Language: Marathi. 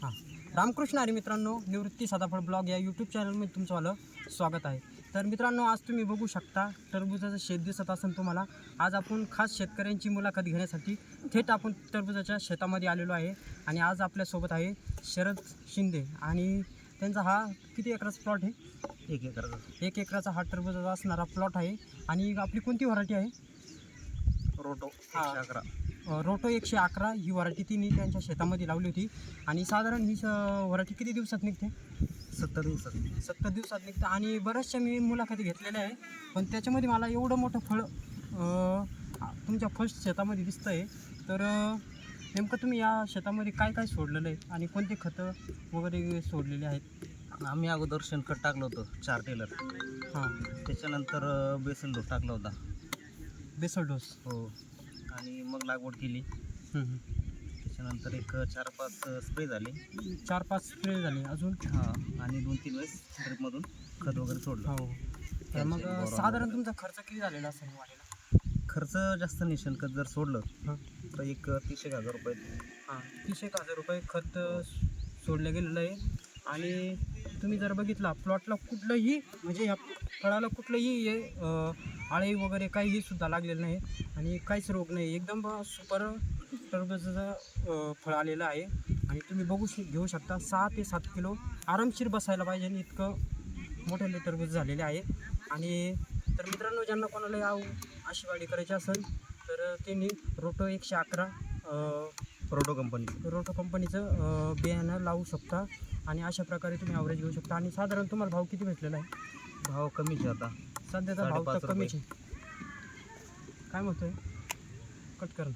हां, रामकृष्ण हरी मित्रांनो, निवृत्ती सदाफळ ब्लॉग या यूट्यूब चॅनलमध्ये तुमचं वालं स्वागत आहे. तर मित्रांनो, आज तुम्ही बघू शकता टरबूजाचं शेत दिसत असेल तुम्हाला. आज आपण खास शेतकऱ्यांची मुलाखत घेण्यासाठी थेट आपण टरबूजाच्या शेतामध्ये आलेलो आहे. आणि आज आपल्यासोबत आहे शरद शिंदे आणि त्यांचा हा किती एकराचा प्लॉट आहे? 1 एकराचा. 1 एकराचा हा टरबूजाचा असणारा प्लॉट आहे. आणि आपली कोणती व्हरायटी आहे? रोटो हा. 111. रोटो 111 ही व्हरायटी तिने त्यांच्या शेतामध्ये लावली होती. आणि साधारण ही व्हरायटी किती दिवसात निघते? 70 दिवसात. 70 दिवसात निघतं. आणि बऱ्याचशा मी मुलाखती घेतलेल्या आहे, पण त्याच्यामध्ये मला एवढं मोठं फळ तुमच्या फर्स्ट शेतामध्ये दिसतं आहे. तर नेमकं तुम्ही या शेतामध्ये काय काय सोडलेलं आहे आणि कोणते खतं वगैरे सोडलेले आहेत? आम्ही अगोदर शेणखत टाकलं होतं 4 टेलर. हां, त्याच्यानंतर बेसन डोस टाकला होता. Basal dose. हो. आणि मग लागवड केली. त्याच्यानंतर एक 4-5 स्प्रे झाले. 4-5 स्प्रे झाले अजून. हां. आणि 2-3 वेळेस ड्रिपमधून खत वगैरे सोडलं. हो. तर मग साधारण तुमचा खर्च किती झालेला असेल वाढेला? खर्च जास्त नाही. शेणखत जर सोडलं हां तर एक 30,000 रुपये. हां, 30,000 रुपये खत सोडलं गेलेलं आहे. आणि तुम्ही जर बघितला प्लॉटला कुठलंही म्हणजे या फळाला कुठलंही आळे वगैरे काहीही सुद्धा लागलेलं नाही आणि काहीच रोग नाही. एकदम सुपर टरबूजाचं फळ आलेलं आहे. आणि तुम्ही घेऊ शकता 6 ते 7 किलो आरामशीर बसायला पाहिजे आणि इतकं मोठे टरबूज झालेले आहे. आणि तर मित्रांनो, ज्यांना कोणाला अशी वाढी करायची असेल तर त्यांनी रोटो 111 रोटो कंपनीचं बियाणं लावू शकता. आणि अशा प्रकारे तुम्ही ॲव्हरेज घेऊ शकता. आणि साधारण तुम्हाला भाव किती भेटलेला आहे? भाव कमीच आहे आता. सध्याचा भाव तर 5.5 कमीच आहे. काय म्हणतोय? कट कर.